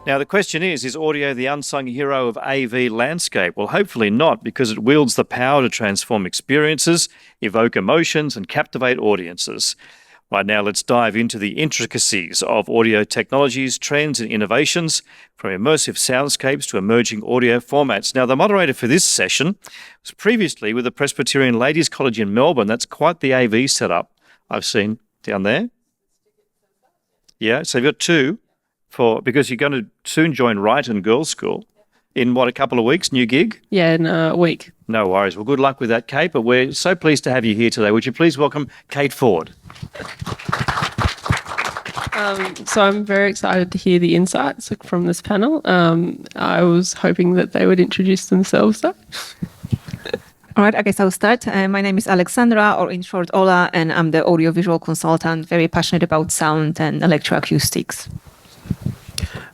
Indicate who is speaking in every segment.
Speaker 1: Now, the question is audio the unsung hero of AV landscape? Well, hopefully not, because it wields the power to transform experiences, evoke emotions, and captivate audiences. Right now, let's dive into the intricacies of audio technologies, trends, and innovations, from immersive soundscapes to emerging audio formats. Now, the moderator for this session was previously with the Presbyterian Ladies College in Melbourne. That's quite the AV setup I've seen down there. Yeah, so you've got two. Because you're going to soon join Wrighton Girls' School in, a couple of weeks, new gig?
Speaker 2: Yeah, in a week.
Speaker 1: No worries. Well, good luck with that, Kate, but we're so pleased to have you here today. Would you please welcome Kate Ford?
Speaker 2: So I'm very excited to hear the insights from this panel. I was hoping that they would introduce themselves, though.
Speaker 3: All right, I guess I'll start. My name is Alexandra, or in short, Ola, and I'm the audiovisual consultant, very passionate about sound and electroacoustics.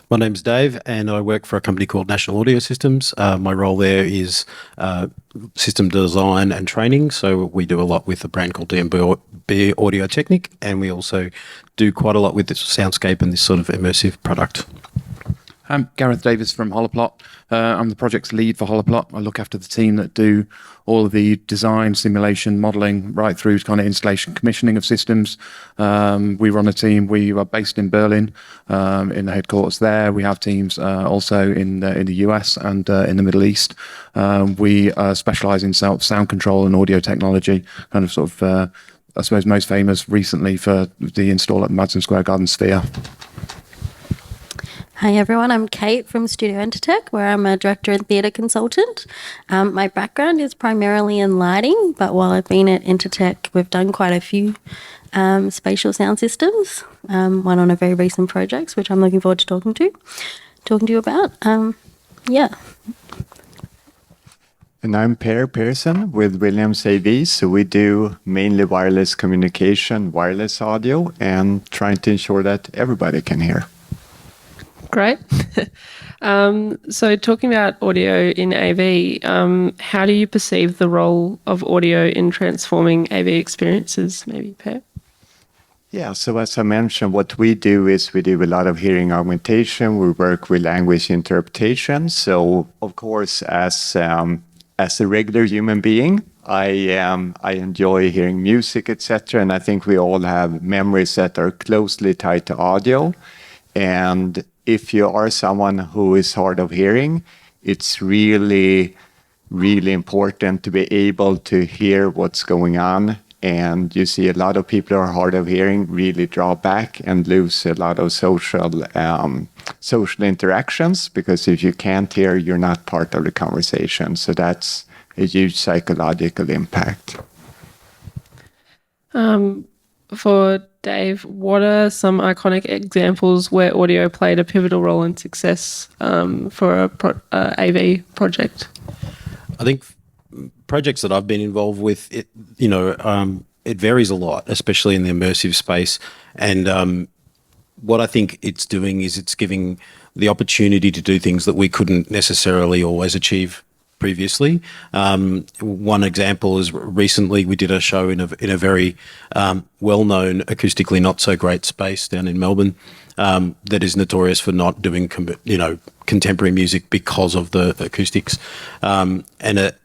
Speaker 4: My name's Dave, and I work for a company called National Audio Systems. My role there is system design and training. So we do a lot with a brand called D&B Audio Technic, and we also do quite a lot with this Soundscape and this sort of immersive product.
Speaker 5: I'm Gareth Davis from Holoplot. I'm the project's lead for Holoplot. I look after the team that do all of the design, simulation, modelling, right through to kind of installation, commissioning of systems. We run a team. We are based in Berlin, in the headquarters there. We have teams also in the US and in the Middle East. We specialise in sound control and audio technology, kind of sort of, I suppose, most famous recently for the install at Madison Square Garden Sphere.
Speaker 6: Hi everyone, I'm Kate from Studio Entertech, where I'm a director and theatre consultant. My background is primarily in lighting, but while I've been at Entertech, we've done quite a few spatial sound systems, one on a very recent project, which I'm looking forward to talking to you about. Yeah.
Speaker 7: And I'm Per Pearson with Williams AV. So we do mainly wireless communication, wireless audio, and trying to ensure that everybody can hear.
Speaker 2: Great. So talking about audio in AV, how do you perceive the role of audio in transforming AV experiences, maybe, Per?
Speaker 7: Yeah, so as I mentioned, what we do is we do a lot of hearing augmentation. We work with language interpretation. So, of course, as a regular human being, I enjoy hearing music, etc. And I think we all have memories that are closely tied to audio. And if you are someone who is hard of hearing, it's really, really important to be able to hear what's going on. And you see a lot of people who are hard of hearing really draw back and lose a lot of social interactions, because if you can't hear, you're not part of the conversation. So that's a huge psychological impact.
Speaker 2: For Dave, what are some iconic examples where audio played a pivotal role in success for a AV project?
Speaker 4: I think projects that I've been involved with, it varies a lot, especially in the immersive space. And what I think it's doing is it's giving the opportunity to do things that we couldn't necessarily always achieve previously. One example is recently we did a show in a very well-known, acoustically not so great space down in Melbourne that is notorious for not doing contemporary music because of the acoustics.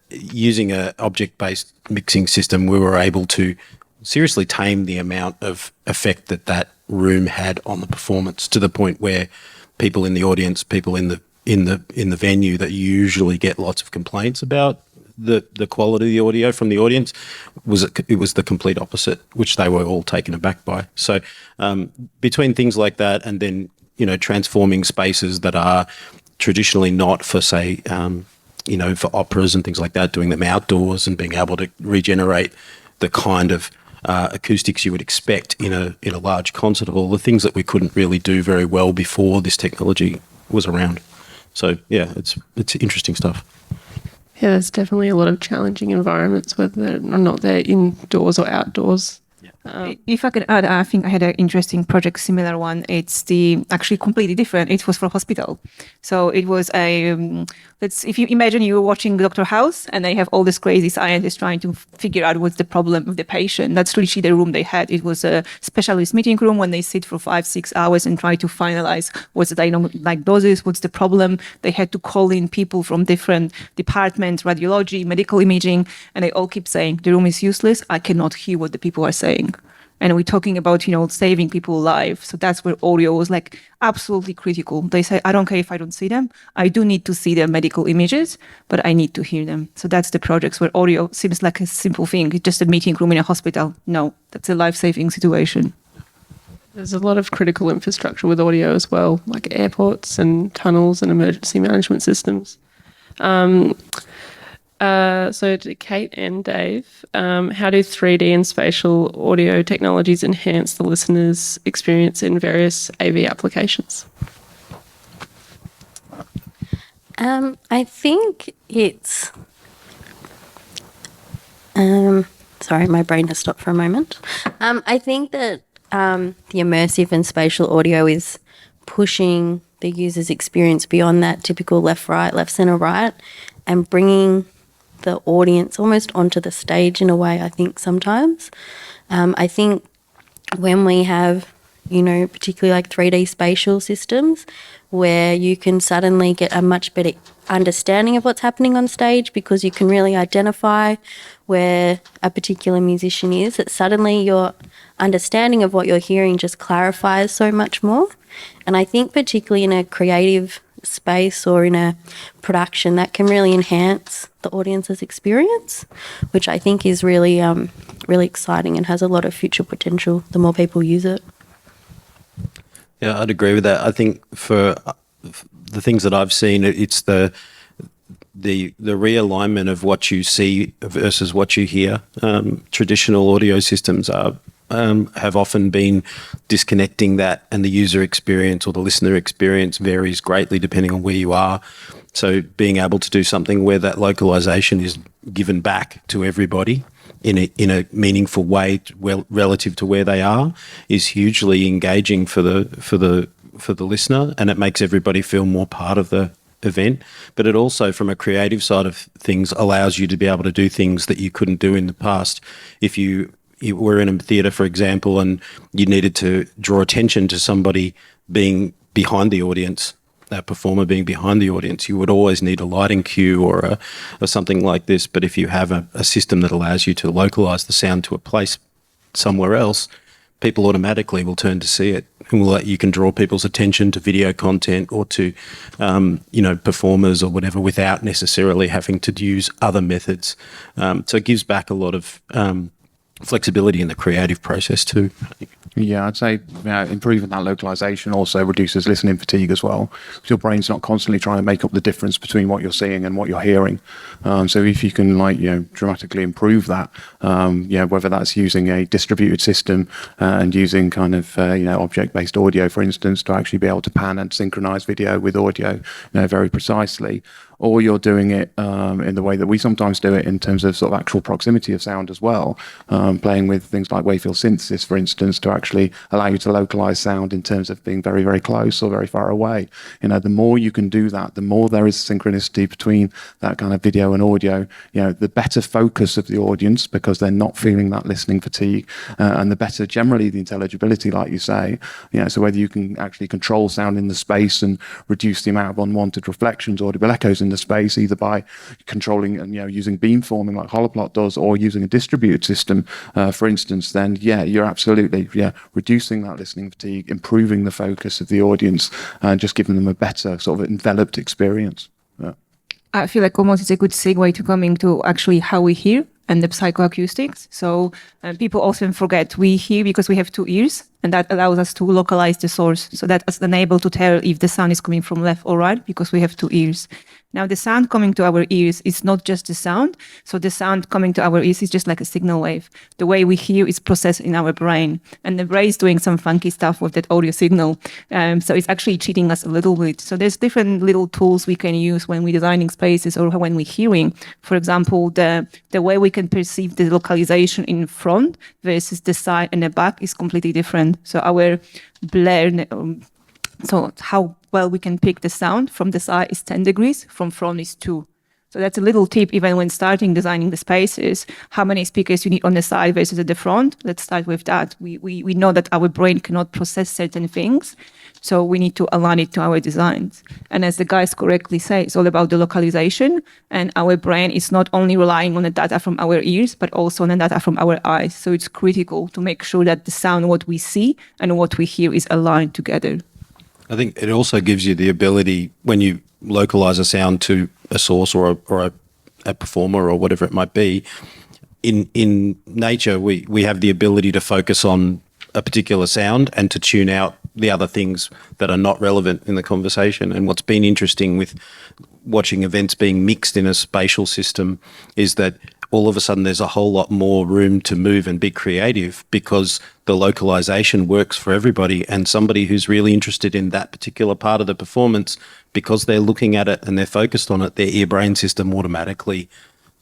Speaker 4: Using an object-based mixing system, we were able to seriously tame the amount of effect that room had on the performance, to the point where people in the audience, people in the venue that usually get lots of complaints about the quality of the audio from the audience, it was the complete opposite, which they were all taken aback by. So between things like that and then transforming spaces that are traditionally not for, say, for operas and things like that, doing them outdoors and being able to regenerate the kind of acoustics you would expect in a large concert hall, the things that we couldn't really do very well before this technology was around. So, yeah, it's interesting stuff.
Speaker 2: Yeah, there's definitely a lot of challenging environments, whether or not they're indoors or outdoors.
Speaker 3: If I could add, I think I had an interesting project, similar one. It's actually completely different. It was for hospital. So it was if you imagine you were watching Dr. House and they have all these crazy scientists trying to figure out what's the problem of the patient. That's literally the room they had. It was a specialist meeting room when they sit for 5-6 hours and try to finalize what's the diagnosis, what's the problem. They had to call in people from different departments, radiology, medical imaging, and they all keep saying, the room is useless. I cannot hear what the people are saying. And we're talking about, saving people's lives. So that's where audio was absolutely critical. They say, I don't care if I don't see them. I do need to see their medical images, but I need to hear them. So that's the projects where audio seems like a simple thing. It's just a meeting room in a hospital. No, that's a life-saving situation.
Speaker 2: There's a lot of critical infrastructure with audio as well, like airports and tunnels and emergency management systems. So to Kate and Dave, how do 3D and spatial audio technologies enhance the listener's experience in various AV applications?
Speaker 6: I think it's... sorry, my brain has stopped for a moment. I think that the immersive and spatial audio is pushing the user's experience beyond that typical left-right, left-center-right, and bringing the audience almost onto the stage in a way, I think, sometimes. I think when we have, particularly like 3D spatial systems where you can suddenly get a much better understanding of what's happening on stage because you can really identify where a particular musician is, that suddenly your understanding of what you're hearing just clarifies so much more. And I think particularly in a creative space or in a production, that can really enhance the audience's experience, which I think is really, really exciting and has a lot of future potential the more people use it.
Speaker 4: Yeah, I'd agree with that. I think for the things that I've seen, it's the realignment of what you see versus what you hear. Traditional audio systems have often been disconnecting that, and the user experience or the listener experience varies greatly depending on where you are. So being able to do something where that localization is given back to everybody in a meaningful way, relative to where they are, is hugely engaging for the listener, and it makes everybody feel more part of the event. But it also, from a creative side of things, allows you to be able to do things that you couldn't do in the past. If you were in a theatre, for example, and you needed to draw attention to somebody being behind the audience, that performer being behind the audience, you would always need a lighting cue or something like this. But if you have a system that allows you to localize the sound to a place somewhere else, people automatically will turn to see it, and you can draw people's attention to video content or to performers or whatever without necessarily having to use other methods. So it gives back a lot of flexibility in the creative process too.
Speaker 5: Yeah, I'd say improving that localization also reduces listening fatigue as well, because your brain's not constantly trying to make up the difference between what you're seeing and what you're hearing. So if you can dramatically improve that, whether that's using a distributed system and using kind of object-based audio, for instance, to actually be able to pan and synchronize video with audio very precisely, or you're doing it in the way that we sometimes do it in terms of sort of actual proximity of sound as well, playing with things like wavefield synthesis, for instance, to actually allow you to localize sound in terms of being very, very close or very far away. The more you can do that, the more there is synchronicity between that kind of video and audio, the better focus of the audience, because they're not feeling that listening fatigue, and the better generally the intelligibility, like you say. So whether you can actually control sound in the space and reduce the amount of unwanted reflections or audible echoes in the space, either by controlling and using beamforming like Holoplot does, or using a distributed system, for instance, then you're absolutely reducing that listening fatigue, improving the focus of the audience, and just giving them a better sort of enveloped experience.
Speaker 3: I feel like almost it's a good segue to coming to actually how we hear and the psychoacoustics. So people often forget we hear because we have two ears, And that allows us to localize the source. So that is unable to tell if the sound is coming from left or right because we have two ears. Now, the sound coming to our ears is not just the sound. So the sound coming to our ears is just like a signal wave. The way we hear is processed in our brain. And the brain is doing some funky stuff with that audio signal. So it's actually cheating us a little bit. So there's different little tools we can use when we're designing spaces or when we're hearing. For example, the way we can perceive the localization in front versus the side and the back is completely different. So our blur, so how well we can pick the sound from the side is 10 degrees, from front is 2. So that's a little tip even when starting designing the spaces, how many speakers you need on the side versus at the front. Let's start with that. We know that our brain cannot process certain things, so we need to align it to our designs. And as the guys correctly say, it's all about the localization, and our brain is not only relying on the data from our ears, but also on the data from our eyes. So it's critical to make sure that the sound, what we see and what we hear is aligned together.
Speaker 4: I think it also gives you the ability, when you localize a sound to a source or a performer or whatever it might be, in nature, we have the ability to focus on a particular sound and to tune out the other things that are not relevant in the conversation. And what's been interesting with watching events being mixed in a spatial system is that all of a sudden there's a whole lot more room to move and be creative because the localization works for everybody, and somebody who's really interested in that particular part of the performance, because they're looking at it and they're focused on it, their ear-brain system automatically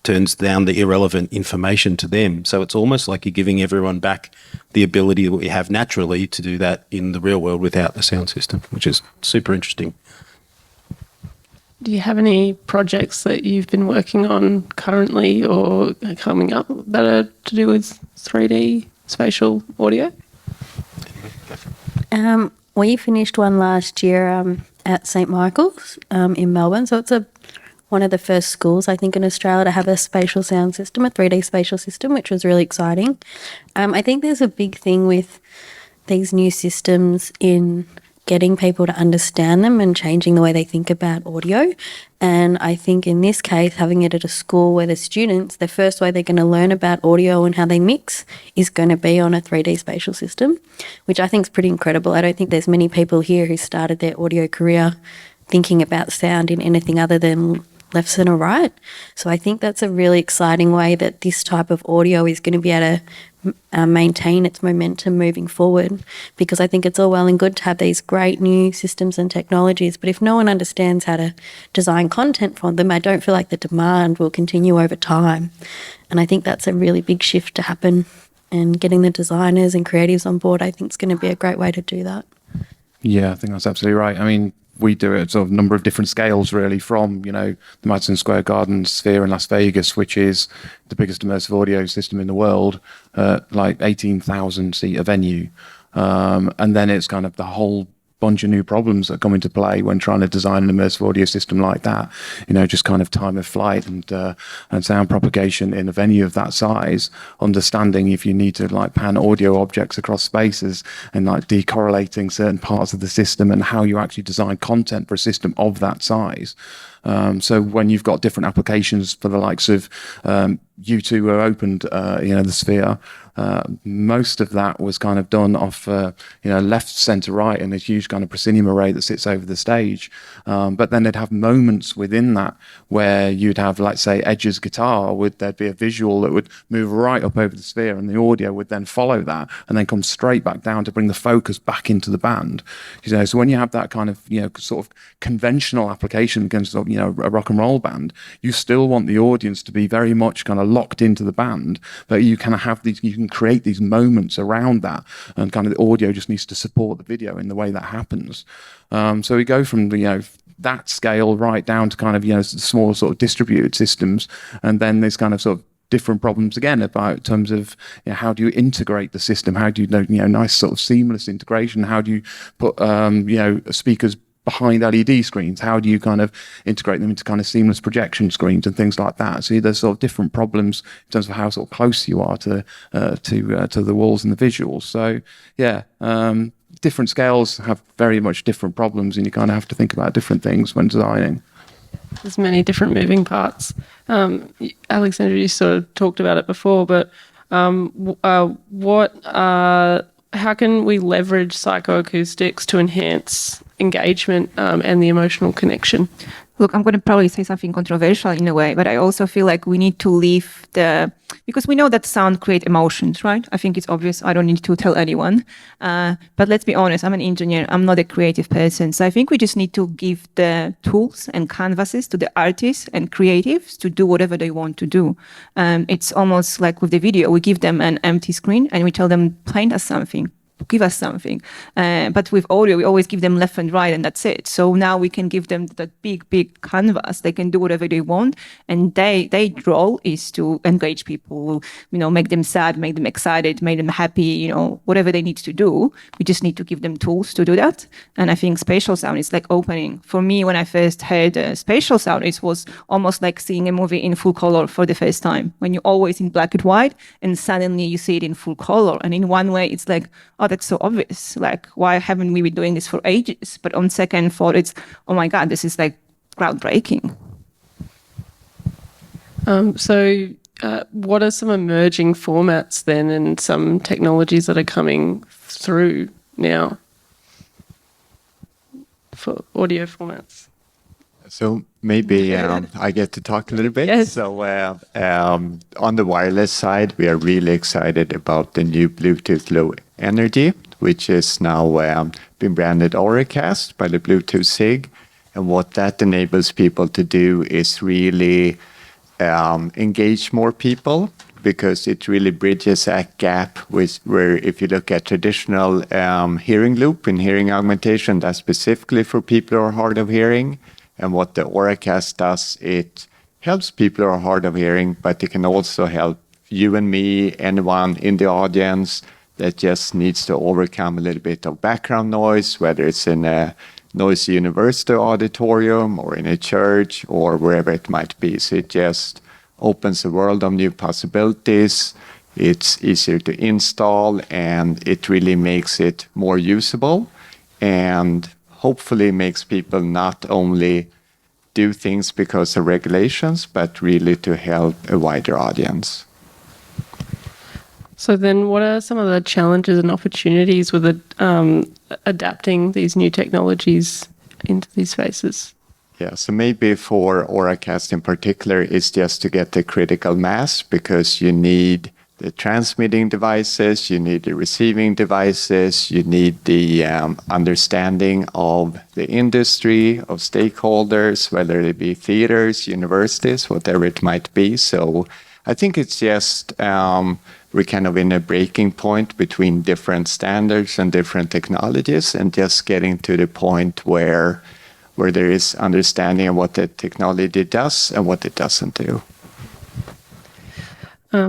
Speaker 4: turns down the irrelevant information to them. So it's almost like you're giving everyone back the ability that we have naturally to do that in the real world without the sound system, which is super interesting.
Speaker 2: Do you have any projects that you've been working on currently or coming up that are to do with 3D spatial audio?
Speaker 6: We finished one last year at St Michael's in Melbourne. So it's one of the first schools, I think, in Australia to have a spatial sound system, a 3D spatial system, which was really exciting. I think there's a big thing with these new systems in getting people to understand them and changing the way they think about audio. And I think in this case, having it at a school where the students, the first way they're going to learn about audio and how they mix is going to be on a 3D spatial system, which I think is pretty incredible. I don't think there's many people here who started their audio career thinking about sound in anything other than left, centre, right. So I think that's a really exciting way that this type of audio is going to be able to maintain its momentum moving forward, because I think it's all well and good to have these great new systems and technologies, but if no one understands how to design content for them, I don't feel like the demand will continue over time. And I think that's a really big shift to happen, and getting the designers and creatives on board, I think, is going to be a great way to do that.
Speaker 5: Yeah, I think that's absolutely right. I mean, we do it at sort of a number of different scales, really, from, the Madison Square Garden Sphere in Las Vegas, which is the biggest immersive audio system in the world, like 18,000 seat a venue. And then it's kind of the whole bunch of new problems that come into play when trying to design an immersive audio system like that, just kind of time of flight and sound propagation in a venue of that size, understanding if you need to like pan audio objects across spaces and like decorrelating certain parts of the system and how you actually design content for a system of that size. So when you've got different applications for the likes of U2 who opened, the Sphere, most of that was kind of done off, left, centre, right, and a huge kind of proscenium array that sits over the stage. But then they'd have moments within that where you'd have, like, say, Edge's guitar, there'd be a visual that would move right up over the Sphere, and the audio would then follow that and then come straight back down to bring the focus back into the band. So when you have that kind of, sort of conventional application against, a rock and roll band, you still want the audience to be very much kind of locked into the band, but you kind of have these, you can create these moments around that, and kind of the audio just needs to support the video in the way that happens. So we go from that scale right down to kind of small sort of distributed systems, and then there's kind of sort of different problems again about in terms of how do you integrate the system, how do you nice sort of seamless integration, how do you put speakers behind LED screens, how do you kind of integrate them into kind of seamless projection screens and things like that. So there's sort of different problems in terms of how sort of close you are to the walls and the visuals. So different scales have very much different problems, and you kind of have to think about different things when designing.
Speaker 2: There's many different moving parts. Alexandra, you sort of talked about it before, but what are how can we leverage psychoacoustics to enhance engagement and the emotional connection?
Speaker 3: Look, I'm going to probably say something controversial in a way, but I also feel like we need to leave because we know that sound creates emotions, right? I think it's obvious. I don't need to tell anyone. But let's be honest, I'm an engineer. I'm not a creative person. So I think we just need to give the tools and canvases to the artists and creatives to do whatever they want to do. It's almost like with the video, we give them an empty screen and we tell them, paint us something. Give us something. But with audio, we always give them left and right, and that's it. So now we can give them that big canvas. They can do whatever they want, and their role is to engage people, make them sad, make them excited, make them happy, whatever they need to do. We just need to give them tools to do that. And I think spatial sound is like opening. For me, when I first heard spatial sound, it was almost like seeing a movie in full color for the first time. When you're always in black and white, and suddenly you see it in full color. And in one way, it's like, oh, that's so obvious. Like, why haven't we been doing this for ages? But on second thought, it's, oh my God, this is like groundbreaking.
Speaker 2: What are some emerging formats then and some technologies that are coming through now for audio formats?
Speaker 7: So maybe I get to talk a little bit.
Speaker 2: Yes.
Speaker 7: So on the wireless side, we are really excited about the new Bluetooth Low Energy, which is now been branded Auracast by the Bluetooth SIG. And what that enables people to do is really engage more people, because it really bridges that gap where if you look at traditional hearing loop and hearing augmentation, that's specifically for people who are hard of hearing. And what the Auracast does, it helps people who are hard of hearing, but it can also help you and me, anyone in the audience that just needs to overcome a little bit of background noise, whether it's in a noisy university auditorium or in a church or wherever it might be. So it just opens a world of new possibilities. It's easier to install, and it really makes it more usable, and hopefully makes people not only do things because of regulations, but really to help a wider audience.
Speaker 2: So then what are some of the challenges and opportunities with adapting these new technologies into these spaces?
Speaker 7: Yeah, so maybe for Auracast in particular is just to get the critical mass, because you need the transmitting devices, you need the receiving devices, you need the understanding of the industry, of stakeholders, whether it be theaters, universities, whatever it might be. So I think it's just we're kind of in a breaking point between different standards and different technologies, and just getting to the point where there is understanding of what the technology does and what it doesn't do.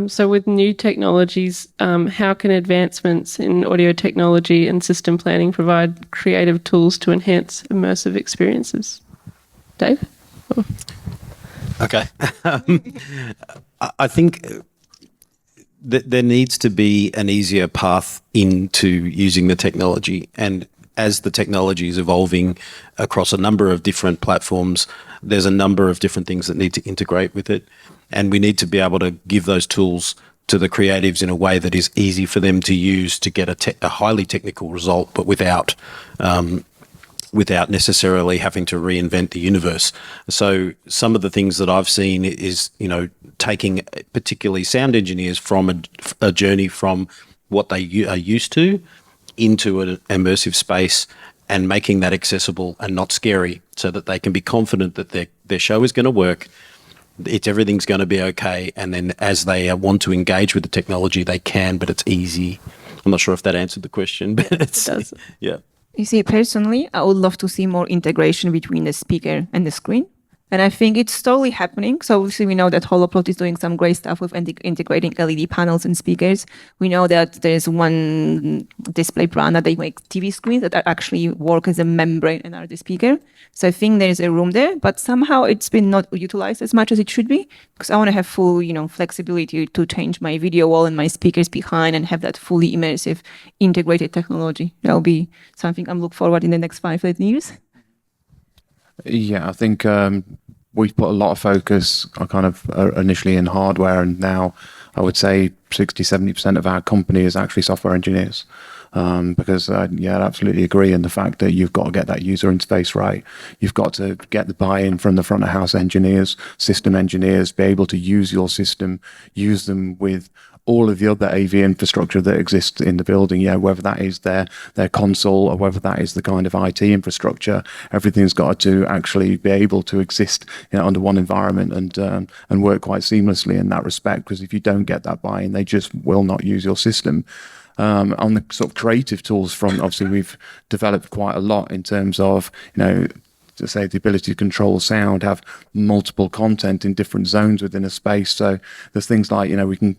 Speaker 2: So with new technologies, how can advancements in audio technology and system planning provide creative tools to enhance immersive experiences? Dave?
Speaker 4: Okay. I think that there needs to be an easier path into using the technology. And as the technology is evolving across a number of different platforms, there's a number of different things that need to integrate with it. And we need to be able to give those tools to the creatives in a way that is easy for them to use to get a highly technical result, but without necessarily having to reinvent the universe. So some of the things that I've seen is, taking particularly sound engineers from a journey from what they are used to into an immersive space, and making that accessible and not scary, so that they can be confident that their show is going to work, everything's going to be okay, and then as they want to engage with the technology, they can, but it's easy. I'm not sure if that answered the question, but it does. Yeah.
Speaker 3: You see, personally, I would love to see more integration between the speaker and the screen. And I think it's slowly happening. So obviously we know that Holoplot is doing some great stuff with integrating LED panels and speakers. We know that there's one display brand that they make TV screens that actually work as a membrane and are the speaker. So I think there's a room there, but somehow it's been not utilized as much as it should be, because I want to have full, flexibility to change my video wall and my speakers behind and have that fully immersive integrated technology. That'll be something I'm looking forward in the next 5 years.
Speaker 5: Yeah, I think we've put a lot of focus on kind of initially in hardware and now I would say 60-70% of our company is actually software engineers. Because I absolutely agree in the fact that you've got to get that user interface right. You've got to get the buy-in from the front of house engineers, system engineers, be able to use your system, use them with all of the other AV infrastructure that exists in the building, whether that is their console or whether that is the kind of IT infrastructure, everything's got to actually be able to exist under one environment and work quite seamlessly in that respect. Because if you don't get that buy-in, they just will not use your system. On the sort of creative tools front, obviously we've developed quite a lot in terms of, to say the ability to control sound, have multiple content in different zones within a space. So there's things like, we can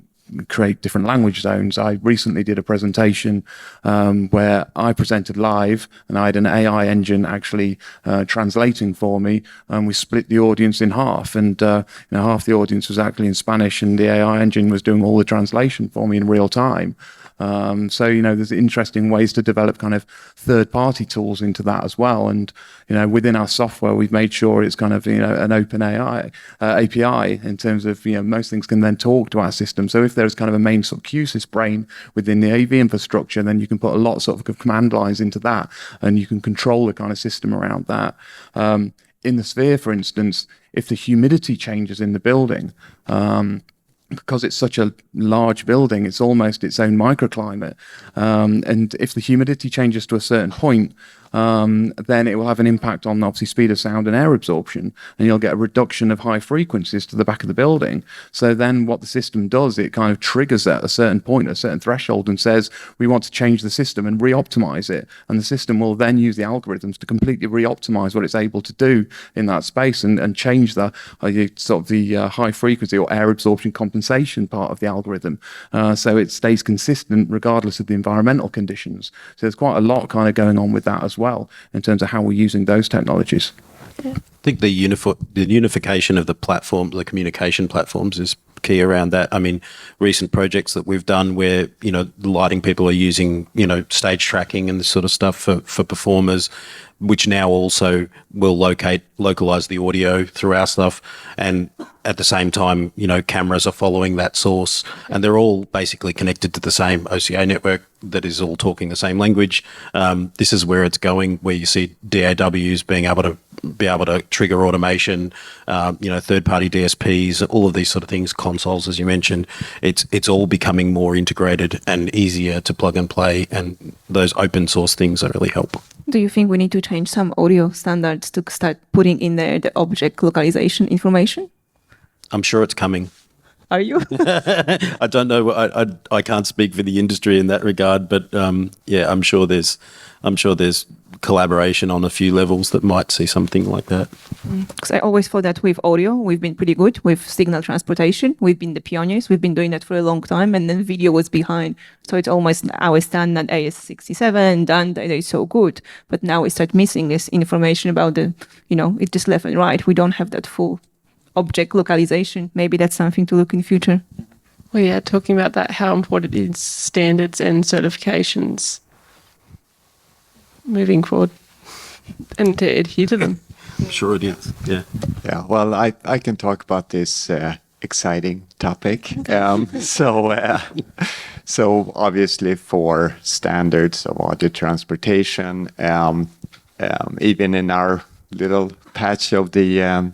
Speaker 5: create different language zones. I recently did a presentation where I presented live and I had an AI engine actually translating for me, and we split the audience in half, and half the audience was actually in Spanish and the AI engine was doing all the translation for me in real time. So there's interesting ways to develop kind of third-party tools into that as well. And within our software, we've made sure it's kind of an open AI API in terms of most things can then talk to our system. So if there's kind of a main sort of QSys brain within the AV infrastructure, then you can put a lot sort of command lines into that, and you can control the kind of system around that. In the Sphere, for instance, if the humidity changes in the building, because it's such a large building, it's almost its own microclimate. And if the humidity changes to a certain point, then it will have an impact on obviously speed of sound and air absorption, and you'll get a reduction of high frequencies to the back of the building. So then what the system does, it kind of triggers at a certain point, a certain threshold, and says, we want to change the system and re-optimize it. And the system will then use the algorithms to completely re-optimize what it's able to do in that space and change the high frequency or air absorption compensation part of the algorithm. So it stays consistent regardless of the environmental conditions. So there's quite a lot kind of going on with that as well in terms of how we're using those technologies.
Speaker 4: I think the unification of the platform, the communication platforms, is key around that. I mean, recent projects that we've done where the lighting people are using stage tracking and this sort of stuff for performers, which now also will localize the audio through our stuff, and at the same time, cameras are following that source, and they're all basically connected to the same OCA network that is all talking the same language. This is where it's going, where you see DAWs being able to trigger automation, third-party DSPs, all of these sort of things, consoles, as you mentioned. It's all becoming more integrated and easier to plug and play, and those open source things that really help.
Speaker 3: Do you think we need to change some audio standards to start putting in there the object localization information?
Speaker 4: I'm sure it's coming.
Speaker 3: Are you?
Speaker 4: I don't know. I can't speak for the industry in that regard, but I'm sure there's collaboration on a few levels that might see something like that.
Speaker 3: Because I always thought that with audio, we've been pretty good with signal transportation. We've been the pioneers. We've been doing that for a long time, and then video was behind. So it's almost our standard AS67 done. That is so good, but now we start missing this information about the, it's just left and right. We don't have that full object localization. Maybe that's something to look in future.
Speaker 2: Well, yeah, talking about that, how important is standards and certifications moving forward and to adhere to them?
Speaker 4: Sure it is, yeah.
Speaker 7: Yeah, well, I can talk about this exciting topic. So obviously for standards of audio transportation, even in our little patch of the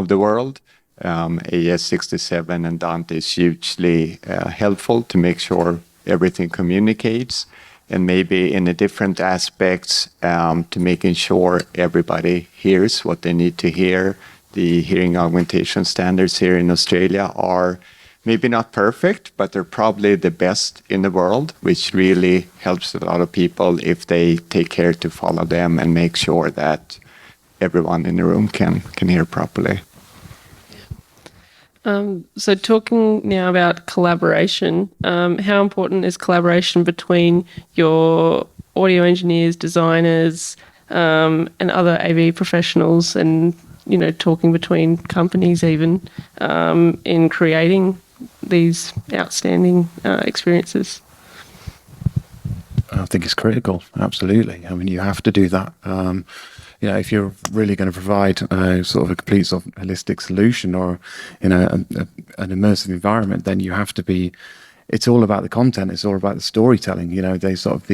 Speaker 7: world, AS67 and Dante is hugely helpful to make sure everything communicates, and maybe in the different aspects to making sure everybody hears what they need to hear. The hearing augmentation standards here in Australia are maybe not perfect, but they're probably the best in the world, which really helps a lot of people if they take care to follow them and make sure that everyone in the room can hear properly.
Speaker 2: So talking now about collaboration, how important is collaboration between your audio engineers, designers, and other AV professionals, and talking between companies even in creating these outstanding experiences?
Speaker 5: I think it's critical, absolutely. I mean, you have to do that. if you're really going to provide sort of a complete sort of holistic solution or, an immersive environment, then you have to be. It's all about the content. It's all about the storytelling. They sort of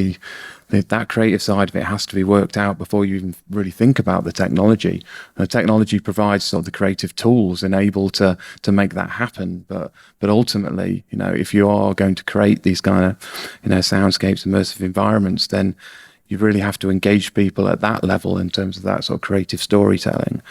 Speaker 5: that creative side of it has to be worked out before you even really think about the technology. The technology provides sort of the creative tools enabled to make that happen. But ultimately, if you are going to create these kind of, soundscapes, immersive environments, then you really have to engage people at that level in terms of that sort of creative storytelling.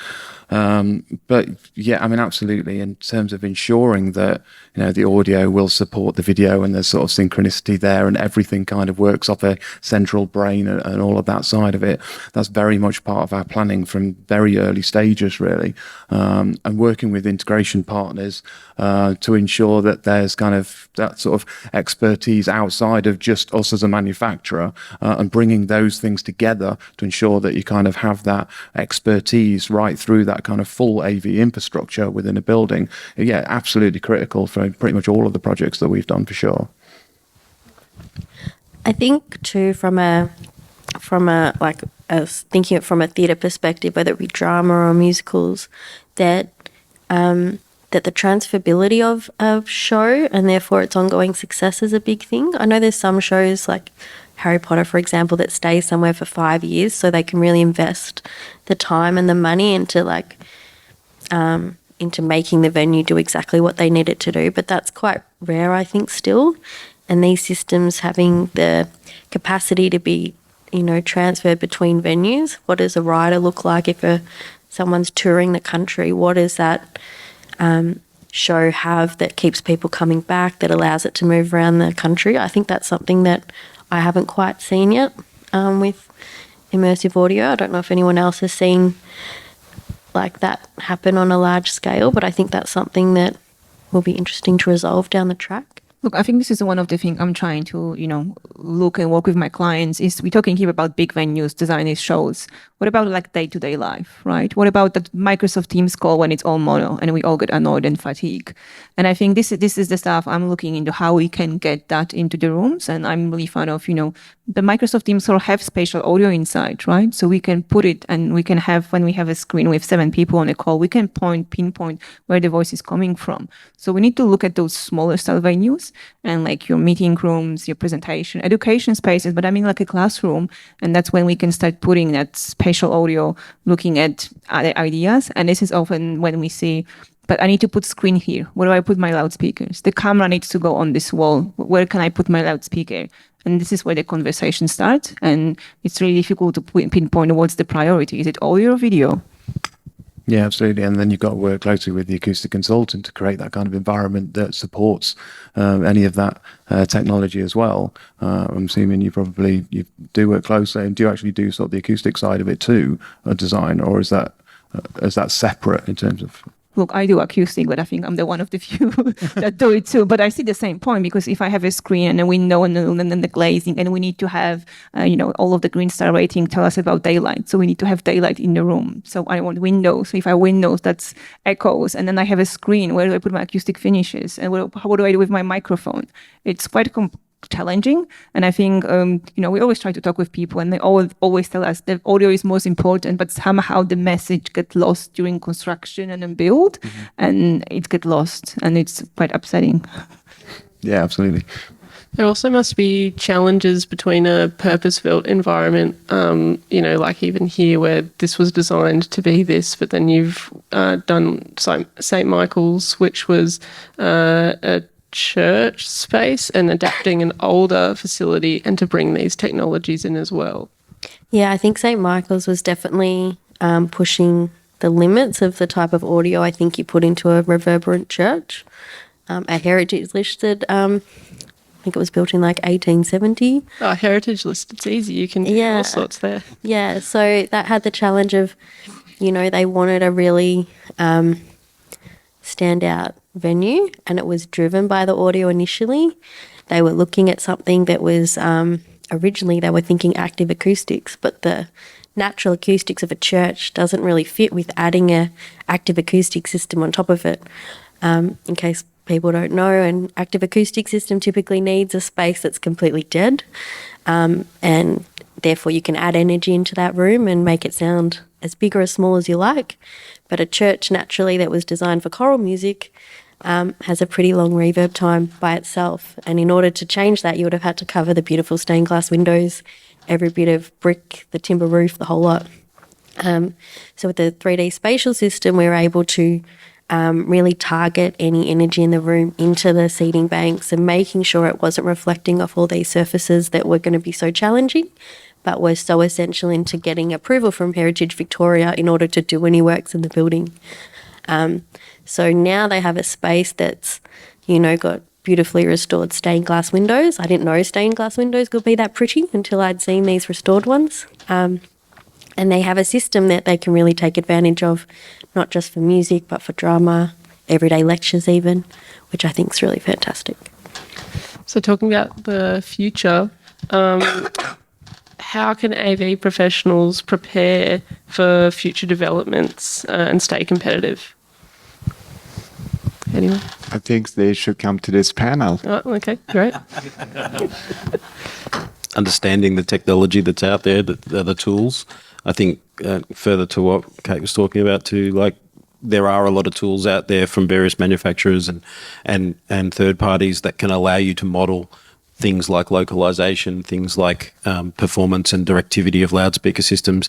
Speaker 5: But yeah, I mean, absolutely. In terms of ensuring that, the audio will support the video and there's sort of synchronicity there and everything kind of works off a central brain and all of that side of it, that's very much part of our planning from very early stages, really. And working with integration partners to ensure that there's kind of that sort of expertise outside of just us as a manufacturer and bringing those things together to ensure that you kind of have that expertise right through that kind of full AV infrastructure within a building. Yeah, absolutely critical for pretty much all of the projects that we've done, for sure.
Speaker 6: I think too, from a like thinking it from a theatre perspective, whether it be drama or musicals, that that the transferability of show and therefore its ongoing success is a big thing. I know there's some shows like Harry Potter, for example, that stay somewhere for 5 years, so they can really invest the time and the money into into making the venue do exactly what they need it to do. But that's quite rare, I think, still. And these systems having the capacity to be, transferred between venues. What does a rider look like if someone's touring the country? What does that show have that keeps people coming back, that allows it to move around the country? I think that's something that I haven't quite seen yet with immersive audio. I don't know if anyone else has seen like that happen on a large scale, but I think that's something that will be interesting to resolve down the track.
Speaker 3: Look, I think this is one of the things I'm trying to, look and work with my clients is we're talking here about big venues, designing shows. What about like day-to-day life, right? What about that Microsoft Teams call when it's all mono and we all get annoyed and fatigue? And I think this is the stuff I'm looking into, how we can get that into the rooms. And I'm really fan of, the Microsoft Teams sort of have spatial audio inside, right? So we can put it and we can have, when we have a screen with 7 people on a call, we can pinpoint where the voice is coming from. So we need to look at those smaller style venues and like your meeting rooms, your presentation, education spaces, but I mean like a classroom. And that's when we can start putting that spatial audio, looking at other ideas. And this is often when we see, but I need to put screen here. Where do I put my loudspeakers? The camera needs to go on this wall. Where can I put my loudspeaker? And this is where the conversation starts. And it's really difficult to pinpoint what's the priority. Is it audio or video?
Speaker 5: Yeah, absolutely. And then you've got to work closely with the acoustic consultant to create that kind of environment that supports any of that technology as well. I'm assuming you do work closely, and do you actually do sort of the acoustic side of it too, a design, or is that separate in terms of?
Speaker 3: Look, I do acoustic, but I think I'm the one of the few that do it too. But I see the same point, because if I have a screen and a window and then the glazing, and we need to have, all of the Green Star rating tell us about daylight. So we need to have daylight in the room. So I want windows. So if I have windows, that's echoes. And then I have a screen. Where do I put my acoustic finishes? And what do I do with my microphone? It's quite challenging. And I think, we always try to talk with people, and they always tell us that audio is most important, but somehow the message gets lost during construction and then build, and it gets lost, and it's quite upsetting.
Speaker 5: Yeah, absolutely.
Speaker 2: There also must be challenges between a purpose-built environment, like even here where this was designed to be this, but then you've done St. Michael's, which was a church space, and adapting an older facility and to bring these technologies in as well.
Speaker 6: Yeah, I think St. Michael's was definitely pushing the limits of the type of audio I think you put into a reverberant church. A heritage listed, I think it was built in like 1870.
Speaker 2: Oh, heritage list, it's easy. You can do all sorts there.
Speaker 6: Yeah, so that had the challenge of, they wanted a really standout venue, and it was driven by the audio initially. They were looking at something that was originally they were thinking active acoustics, but the natural acoustics of a church doesn't really fit with adding a active acoustic system on top of it. In case people don't know, an active acoustic system typically needs a space that's completely dead, and therefore you can add energy into that room and make it sound as big or as small as you like. But a church naturally that was designed for choral music has a pretty long reverb time by itself. And in order to change that, you would have had to cover the beautiful stained glass windows, every bit of brick, the timber roof, the whole lot. So with the 3D spatial system, we were able to really target any energy in the room into the seating banks and making sure it wasn't reflecting off all these surfaces that were going to be so challenging, but were so essential into getting approval from Heritage Victoria in order to do any works in the building. So now they have a space that's, got beautifully restored stained glass windows. I didn't know stained glass windows could be that pretty until I'd seen these restored ones. And they have a system that they can really take advantage of, not just for music, but for drama, everyday lectures even, which I think is really fantastic.
Speaker 2: So talking about the future, how can AV professionals prepare for future developments and stay competitive? Anyone?
Speaker 7: I think they should come to this panel.
Speaker 2: Oh, okay, great.
Speaker 4: Understanding the technology that's out there, the tools. I think further to what Kate was talking about too, like there are a lot of tools out there from various manufacturers and third parties that can allow you to model things like localization, things like performance and directivity of loudspeaker systems,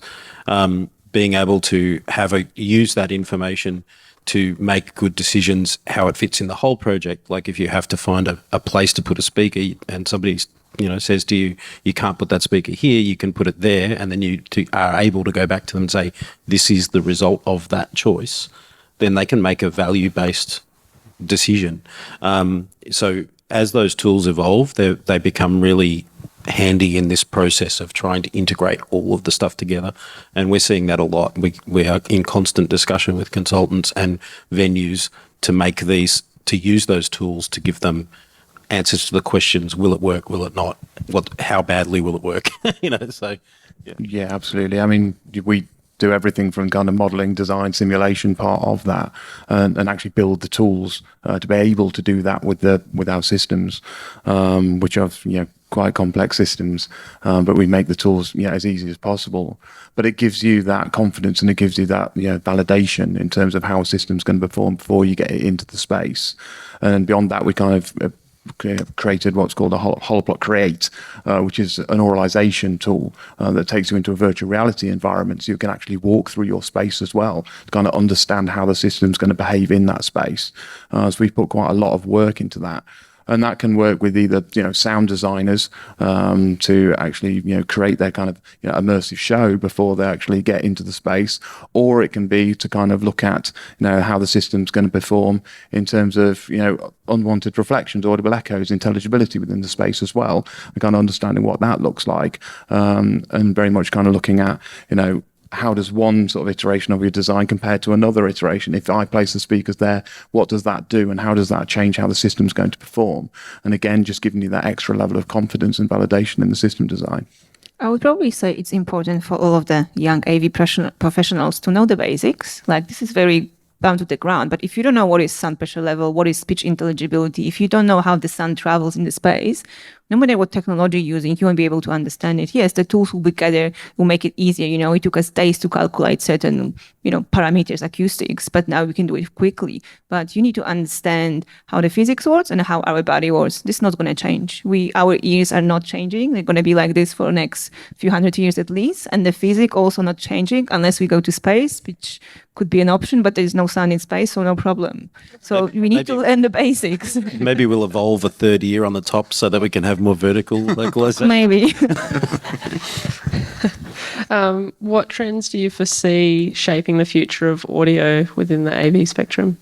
Speaker 4: being able to use that information to make good decisions, how it fits in the whole project. Like if you have to find a place to put a speaker and somebody's says to you, you can't put that speaker here, you can put it there, and then you are able to go back to them and say, this is the result of that choice, then they can make a value-based decision. So as those tools evolve, they become really handy in this process of trying to integrate all of the stuff together. And we're seeing that a lot. We are in constant discussion with consultants and venues to use those tools to give them answers to the questions: will it work, will it not, how badly will it work? So
Speaker 5: Yeah, absolutely. I mean, we do everything from kind of modeling, design, simulation part of that, and actually build the tools to be able to do that with our systems, which are quite complex systems, but we make the tools as easy as possible. But it gives you that confidence and it gives you that validation in terms of how a system's going to perform before you get it into the space. And beyond that, we kind of created what's called a Holoplot Create, which is an auralization tool that takes you into a virtual reality environment, so you can actually walk through your space as well to kind of understand how the system's going to behave in that space. So we've put quite a lot of work into that. And that can work with either sound designers to actually create their kind of immersive show before they actually get into the space, or it can be to kind of look at how the system's going to perform in terms of unwanted reflections, audible echoes, intelligibility within the space as well, and kind of understanding what that looks like, and very much kind of looking at how does one sort of iteration of your design compare to another iteration? If I place the speakers there, what does that do? And how does that change how the system's going to perform? And again, just giving you that extra level of confidence and validation in the system design.
Speaker 3: I would probably say it's important for all of the young AV professionals to know the basics. Like this is very down to the ground. But if you don't know what is sound pressure level, what is pitch intelligibility, if you don't know how the sound travels in the space, no matter what technology you're using, you won't be able to understand it. Yes, the tools will be better, will make it easier. It took us days to calculate certain, parameters, acoustics, but now we can do it quickly. But you need to understand how the physics works and how our body works. This is not going to change. Our ears are not changing. They're going to be like this for the next few hundred years at least. And the physics also not changing unless we go to space, which could be an option, but there's no sound in space, so no problem. So we need to learn the basics.
Speaker 4: Maybe we'll evolve a third ear on the top so that we can have more vertical localization.
Speaker 3: Maybe.
Speaker 2: What trends do you foresee shaping the future of audio within the AV spectrum?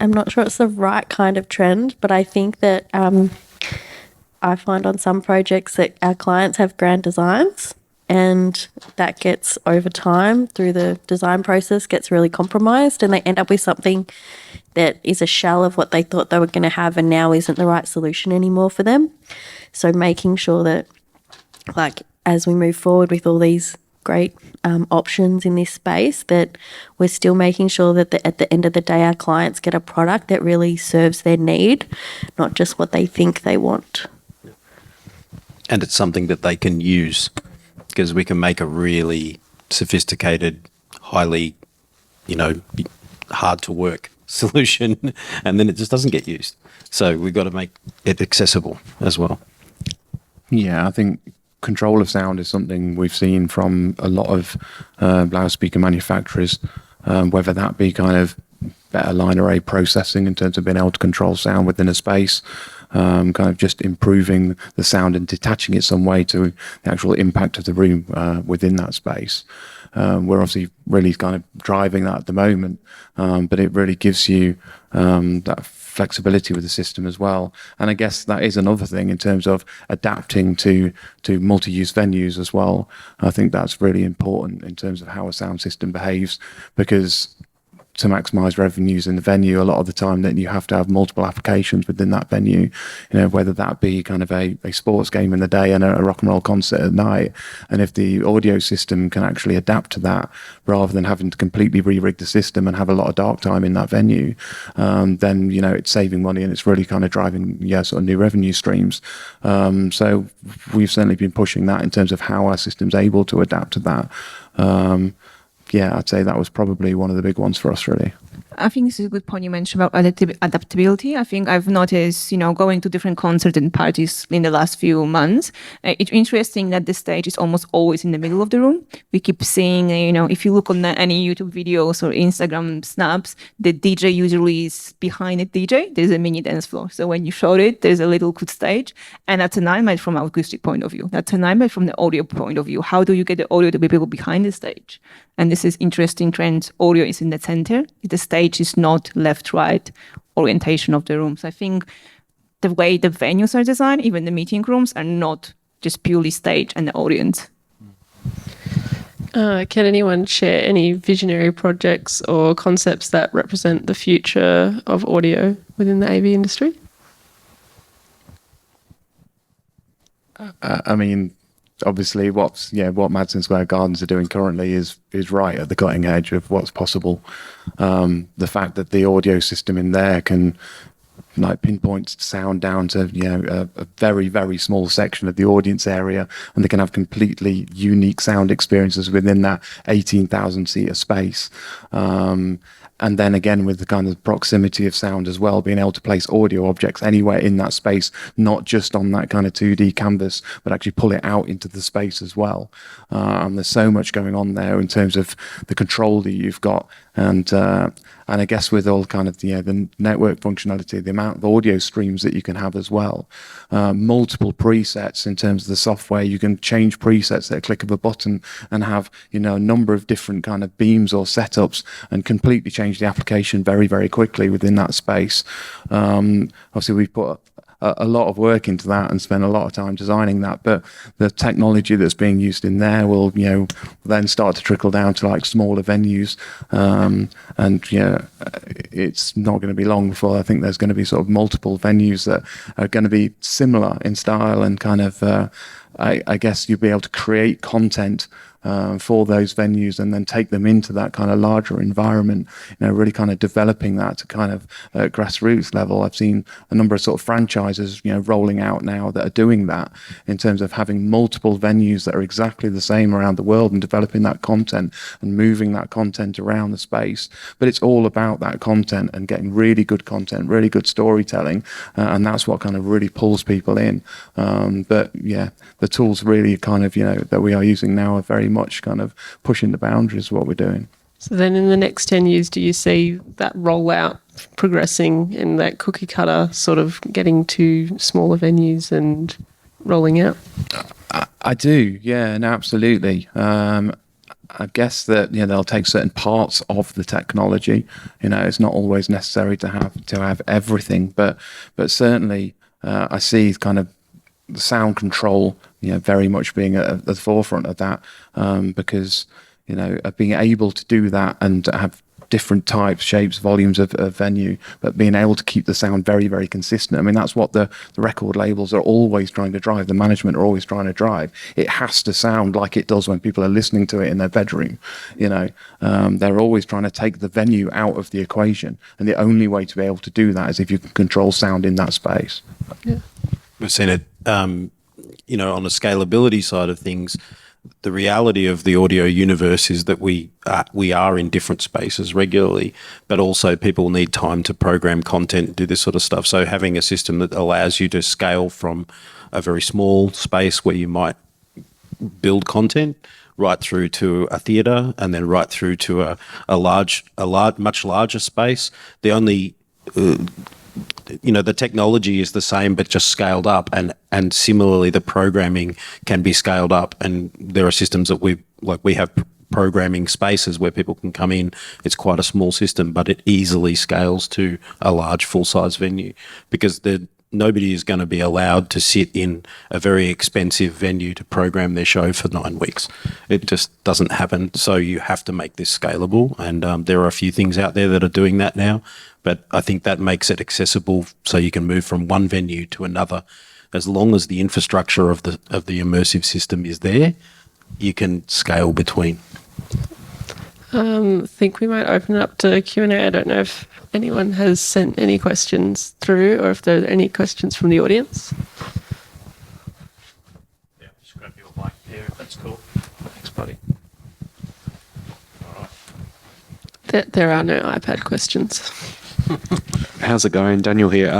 Speaker 6: I'm not sure it's the right kind of trend, but I think that I find on some projects that our clients have grand designs, and that gets over time through the design process gets really compromised, and they end up with something that is a shell of what they thought they were going to have and now isn't the right solution anymore for them. So making sure that, like, as we move forward with all these great options in this space, that we're still making sure that at the end of the day, our clients get a product that really serves their need, not just what they think they want.
Speaker 4: And it's something that they can use, because we can make a really sophisticated, highly, hard to work solution, and then it just doesn't get used. So we've got to make it accessible as well.
Speaker 5: Yeah, I think control of sound is something we've seen from a lot of loudspeaker manufacturers, whether that be kind of better line array processing in terms of being able to control sound within a space, kind of just improving the sound and detaching it some way to the actual impact of the room within that space. We're obviously really kind of driving that at the moment, but it really gives you that flexibility with the system as well. And I guess that is another thing in terms of adapting to multi-use venues as well. I think that's really important in terms of how a sound system behaves, because to maximize revenues in the venue, a lot of the time that you have to have multiple applications within that venue, whether that be kind of a sports game in the day and a rock and roll concert at night. And if the audio system can actually adapt to that, rather than having to completely re-rig the system and have a lot of dark time in that venue, then, it's saving money and it's really kind of driving, sort of new revenue streams. So we've certainly been pushing that in terms of how our system's able to adapt to that. I'd say that was probably one of the big ones for us, really.
Speaker 3: I think this is a good point you mentioned about adaptability. I think I've noticed, going to different concerts and parties in the last few months. It's interesting that the stage is almost always in the middle of the room. We keep seeing, if you look on any YouTube videos or Instagram snaps, the DJ usually is behind the DJ. There's a mini dance floor. So when you show it, there's a little good stage. And that's a nightmare from an acoustic point of view. That's a nightmare from the audio point of view. How do you get the audio to be people behind the stage? And this is interesting trend. Audio is in the center. The stage is not left-right orientation of the rooms. I think the way the venues are designed, even the meeting rooms, are not just purely stage and the audience.
Speaker 2: Can anyone share any visionary projects or concepts that represent the future of audio within the AV industry?
Speaker 5: Obviously what Madison Square Gardens are doing currently is right at the cutting edge of what's possible. The fact that the audio system in there can pinpoint sound down to a very, very small section of the audience area, and they can have completely unique sound experiences within that 18,000 seater space. And then again, with the kind of proximity of sound as well, being able to place audio objects anywhere in that space, not just on that kind of 2D canvas, but actually pull it out into the space as well. There's so much going on there in terms of the control that you've got. And I guess with all kind of the network functionality, the amount of audio streams that you can have as well, multiple presets in terms of the software. You can change presets at a click of a button and have a number of different kind of beams or setups, and completely change the application very, very quickly within that space. Obviously, we put a lot of work into that and spend a lot of time designing that, but the technology that's being used in there will then start to trickle down to like smaller venues, and it's not going to be long before I think there's going to be sort of multiple venues that are going to be similar in style, and kind of I guess you'll be able to create content for those venues and then take them into that kind of larger environment, really kind of developing that to kind of grassroots level. I've seen a number of sort of franchises, rolling out now that are doing that in terms of having multiple venues that are exactly the same around the world and developing that content and moving that content around the space. But it's all about that content and getting really good content, really good storytelling, and that's what kind of really pulls people in. But yeah, the tools really kind of, that we are using now are very much kind of pushing the boundaries of what we're doing.
Speaker 2: So then in the next 10 years, do you see that rollout progressing and that cookie cutter sort of getting to smaller venues and rolling out?
Speaker 5: I do, yeah, no, absolutely. I guess that they'll take certain parts of the technology. It's not always necessary to have everything, but certainly I see kind of the sound control, very much being at the forefront of that, because being able to do that and have different types, shapes, volumes of venue, but being able to keep the sound very, very consistent. I mean, that's what the record labels are always trying to drive. The management are always trying to drive. It has to sound like it does when people are listening to it in their bedroom. They're always trying to take the venue out of the equation. And the only way to be able to do that is if you can control sound in that space.
Speaker 2: Yeah.
Speaker 4: We've seen it, on a scalability side of things. The reality of the audio universe is that we are in different spaces regularly, but also people need time to program content and do this sort of stuff. So having a system that allows you to scale from a very small space where you might build content right through to a theatre and then right through to a much larger space. The only the technology is the same, but just scaled up, and similarly, the programming can be scaled up. And there are systems that we have programming spaces where people can come in. It's quite a small system, but it easily scales to a large full-size venue because nobody is going to be allowed to sit in a very expensive venue to program their show for 9 weeks. It just doesn't happen. So you have to make this scalable. And there are a few things out there that are doing that now. But I think that makes it accessible so you can move from one venue to another. As long as the infrastructure of the immersive system is there, you can scale between.
Speaker 2: I think we might open it up to Q&A. I don't know if anyone has sent any questions through or if there are any questions from the audience.
Speaker 1: Yeah, just grab your mic there if that's cool. Thanks, buddy. All right.
Speaker 2: There are no iPad questions.
Speaker 8: How's it going? Daniel here.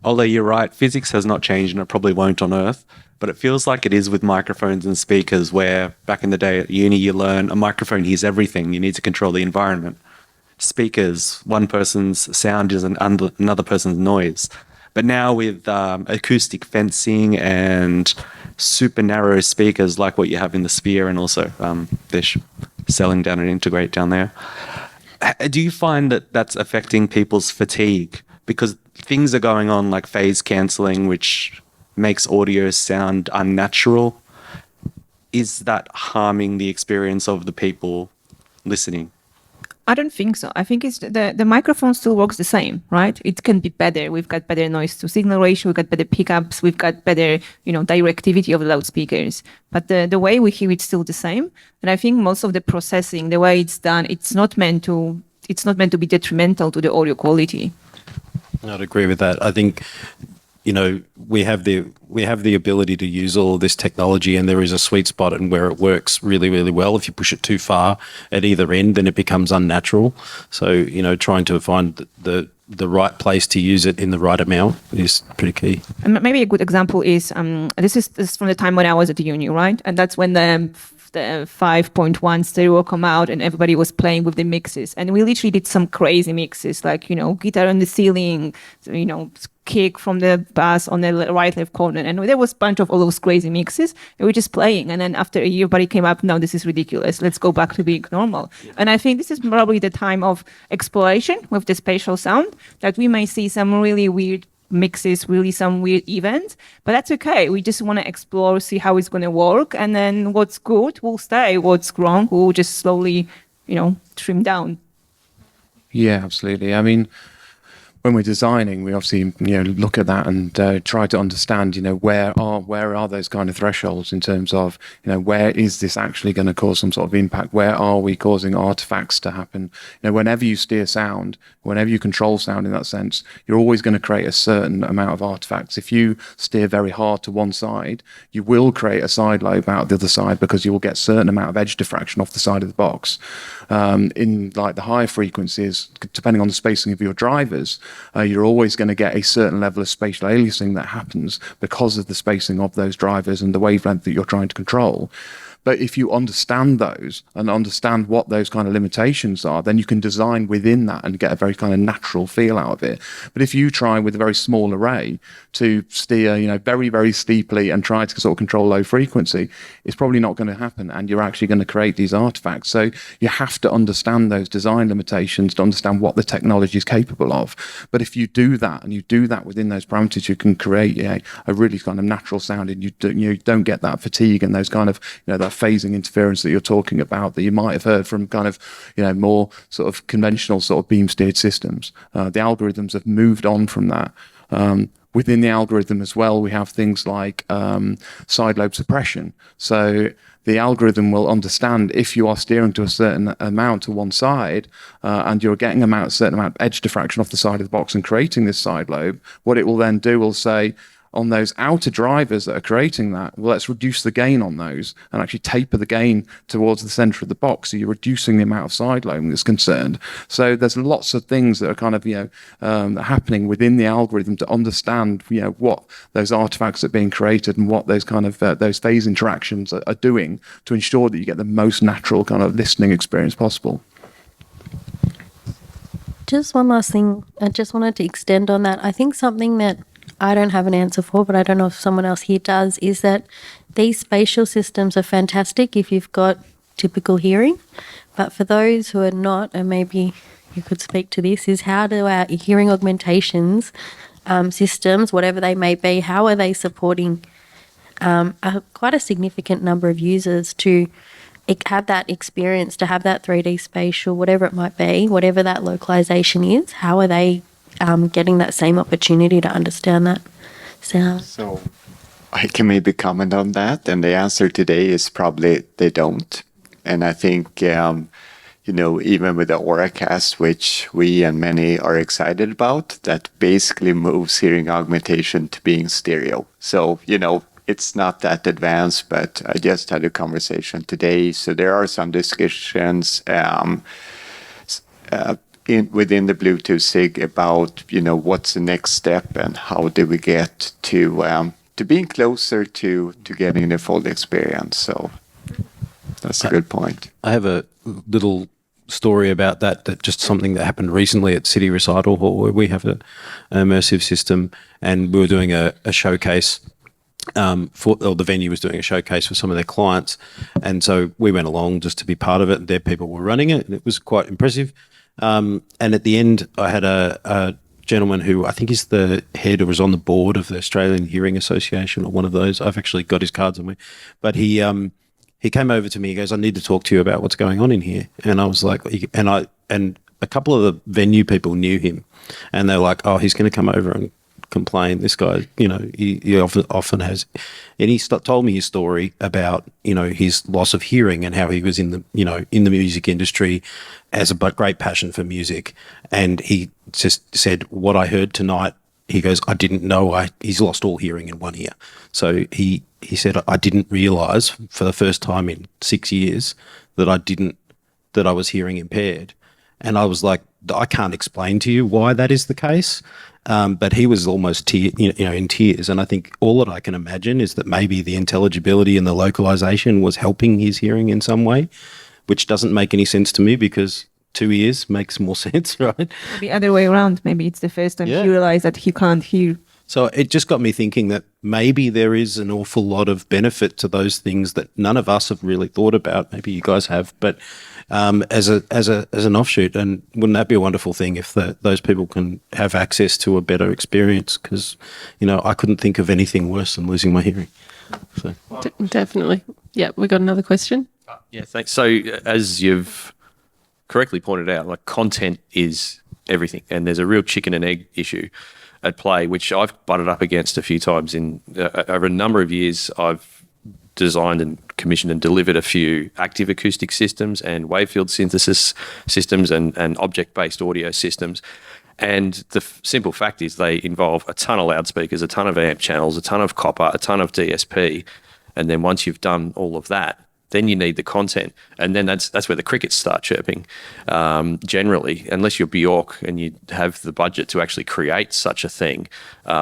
Speaker 8: Ola, you're right. Physics has not changed and it probably won't on Earth, but it feels like it is with microphones and speakers where back in the day at uni you learn a microphone hears everything. You need to control the environment. Speakers, one person's sound is another person's noise. But now with acoustic fencing and super narrow speakers like what you have in the Sphere and also they're selling down at Integrate down there, do you find that that's affecting people's fatigue? Because things are going on like phase cancelling, which makes audio sound unnatural. Is that harming the experience of the people listening?
Speaker 3: I don't think so. I think it's the microphone still works the same, right? It can be better. We've got better noise to signal ratio. We've got better pickups. We've got better, directivity of the loudspeakers. But the way we hear it's still the same. And I think most of the processing, the way it's done, it's not meant to be detrimental to the audio quality.
Speaker 4: I'd agree with that. I think, we have the ability to use all of this technology, and there is a sweet spot in where it works really, really well. If you push it too far at either end, then it becomes unnatural. So, trying to find the right place to use it in the right amount is pretty key.
Speaker 3: And maybe a good example is this is from the time when I was at the uni, right? And that's when the 5.1 stereo come out and everybody was playing with the mixes. And we literally did some crazy mixes, like, guitar on the ceiling, kick from the bass on the right left corner. And there was a bunch of all those crazy mixes. And we were just playing. And then after a year, everybody came up, no, this is ridiculous. Let's go back to being normal. Yeah. And I think this is probably the time of exploration with the spatial sound, that we may see some really weird mixes, really some weird events, but that's okay. We just want to explore, see how it's going to work, and then what's good will stay, what's wrong will just slowly, trim down.
Speaker 5: Yeah, absolutely. I mean, when we're designing, we obviously look at that and try to understand where are those kind of thresholds in terms of where is this actually going to cause some sort of impact? Where are we causing artifacts to happen? Whenever you steer sound, whenever you control sound in that sense, you're always going to create a certain amount of artifacts. If you steer very hard to one side, you will create a side lobe out the other side because you will get a certain amount of edge diffraction off the side of the box. In like the higher frequencies, depending on the spacing of your drivers, you're always going to get a certain level of spatial aliasing that happens because of the spacing of those drivers and the wavelength that you're trying to control. But if you understand those and understand what those kind of limitations are, then you can design within that and get a very kind of natural feel out of it. But if you try with a very small array to steer, very, very steeply and try to sort of control low frequency, it's probably not going to happen. And you're actually going to create these artifacts. So you have to understand those design limitations to understand what the technology is capable of. But if you do that and you do that within those parameters, you can create a really kind of natural sound, and you don't get that fatigue and those kind of, that phasing interference that you're talking about that you might have heard from kind of, more sort of conventional sort of beam steered systems. The algorithms have moved on from that. Within the algorithm as well, we have things like side lobe suppression. So the algorithm will understand if you are steering to a certain amount to one side and you're getting a certain amount of edge diffraction off the side of the box and creating this side lobe, what it will then do will say, on those outer drivers that are creating that, well, let's reduce the gain on those and actually taper the gain towards the center of the box. So you're reducing the amount of side lobe that's concerned. So there's lots of things that are kind of, happening within the algorithm to understand, what those artifacts are being created and what those kind of, those phase interactions are doing to ensure that you get the most natural kind of listening experience possible.
Speaker 6: Just one last thing. I just wanted to extend on that. I think something that I don't have an answer for, but I don't know if someone else here does, is that these spatial systems are fantastic if you've got typical hearing. But for those who are not, and maybe you could speak to this, is how do our hearing augmentations systems, whatever they may be, how are they supporting quite a significant number of users to have that experience, to have that 3D spatial, whatever it might be, whatever that localization is, how are they getting that same opportunity to understand that sound?
Speaker 7: So I can maybe comment on that. And the answer today is probably they don't. And I think, even with the Auracast, which we and many are excited about, that basically moves hearing augmentation to being stereo. So, it's not that advanced, but I just had a conversation today. So there are some discussions within the Bluetooth SIG about, what's the next step and how do we get to being closer to getting the full experience. So that's a good point.
Speaker 4: I have a little story about that just something that happened recently at City Recital Hall, where we have an immersive system, and we were doing a showcase the venue was doing a showcase for some of their clients, and so we went along just to be part of it, and their people were running it, and it was quite impressive. And at the end, I had a gentleman who I think is the head or was on the board of the Australian Hearing Association or one of those. I've actually got his cards on me, but he came over to me. He goes, "I need to talk to you about what's going on in here." And I was like, and a couple of the venue people knew him, and they're like, "Oh, he's going to come over and complain. This guy, he often has," and he told me his story about, his loss of hearing and how he was in the music industry as a great passion for music. And he just said, "What I heard tonight," he goes, "I didn't know he's lost all hearing in one ear." So he said, "I didn't realize for the first time in 6 years that I was hearing impaired." And I was like, "I can't explain to you why that is the case." But he was almost in tears. And I think all that I can imagine is that maybe the intelligibility and the localization was helping his hearing in some way, which doesn't make any sense to me because 2 ears makes more sense, right?
Speaker 3: The other way around. Maybe it's the first time he realized that he can't hear.
Speaker 4: So it just got me thinking that maybe there is an awful lot of benefit to those things that none of us have really thought about. Maybe you guys have, but as an offshoot, and wouldn't that be a wonderful thing if those people can have access to a better experience? Because I couldn't think of anything worse than losing my hearing. So.
Speaker 2: Definitely. Yeah, we got another question.
Speaker 9: Yeah, thanks. So as you've correctly pointed out, like content is everything, and there's a real chicken and egg issue at play, which I've butted up against a few times in over a number of years. I've designed and commissioned and delivered a few active acoustic systems and wavefield synthesis systems and object-based audio systems. And the simple fact is they involve a ton of loudspeakers, a ton of amp channels, a ton of copper, a ton of DSP. And then once you've done all of that, then you need the content. And then that's where the crickets start chirping. Generally, unless you're Bjork and you have the budget to actually create such a thing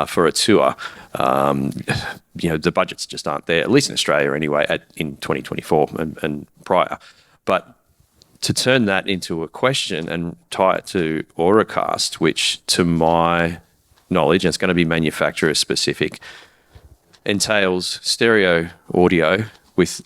Speaker 9: for a tour, the budgets just aren't there, at least in Australia anyway, in 2024 and prior. But to turn that into a question and tie it to Auracast, which to my knowledge, and it's going to be manufacturer specific, entails stereo audio with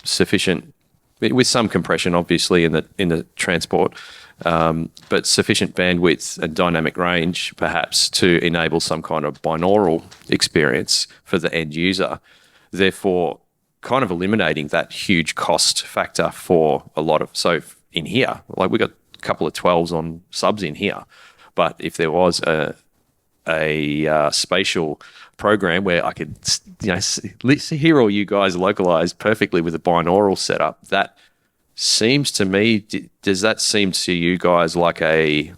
Speaker 9: some compression, obviously, in the transport, but sufficient bandwidth and dynamic range, perhaps, to enable some kind of binaural experience for the end user. Therefore, kind of eliminating that huge cost factor for a lot of. So in here, like we got a couple of 12s on subs in here, but if there was a spatial program where I could, hear all you guys localized perfectly with a binaural setup, that seems to me, does that seem to you guys like a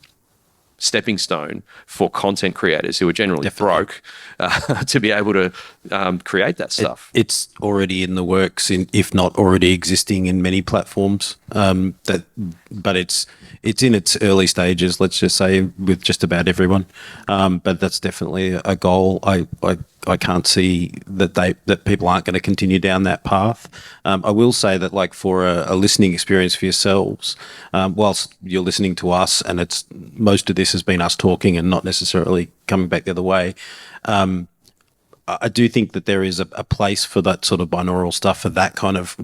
Speaker 9: stepping stone for content creators who are generally broke to be able to create that stuff?
Speaker 4: It's already in the works, if not already existing in many platforms. But it's in its early stages. Let's just say with just about everyone. But that's definitely a goal. I can't see that people aren't going to continue down that path. I will say that, like, for a listening experience for yourselves, whilst you're listening to us, and it's most of this has been us talking and not necessarily coming back the other way. I do think that there is a place for that sort of binaural stuff, for that kind of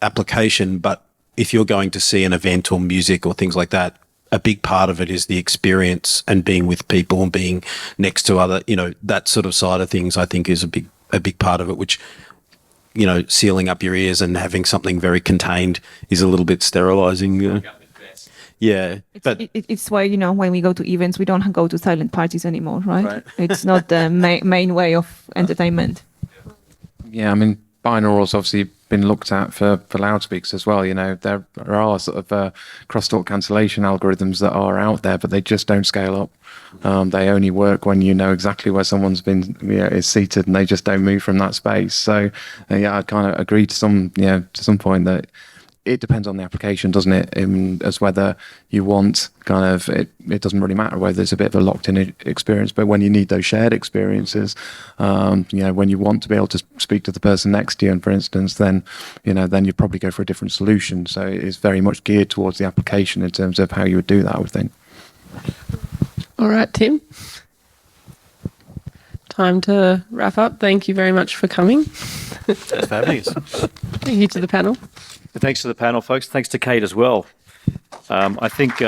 Speaker 4: application. But if you're going to see an event or music or things like that, a big part of it is the experience and being with people and being next to other, that sort of side of things, I think is a big part of it, which, sealing up your ears and having something very contained is a little bit sterilizing. Yeah.
Speaker 3: It's why, when we go to events, we don't go to silent parties anymore, right? It's not the main way of entertainment.
Speaker 5: Yeah, I mean, binaural's obviously been looked at for loudspeakers as well. There are sort of crosstalk cancellation algorithms that are out there, but they just don't scale up. They only work when you know exactly where someone's been is seated, and they just don't move from that space. So I kind of agree to some point that it depends on the application, doesn't it? As whether you want kind of it doesn't really matter whether there's a bit of a locked-in experience, but when you need those shared experiences, when you want to be able to speak to the person next to you, and for instance, then you probably go for a different solution. So it is very much geared towards the application in terms of how you would do that, I would think.
Speaker 2: All right, Tim. Time to wrap up. Thank you very much for coming.
Speaker 1: That's fabulous.
Speaker 2: Thank you to the panel.
Speaker 1: Thanks to the panel, folks. Thanks to Kate as well. I think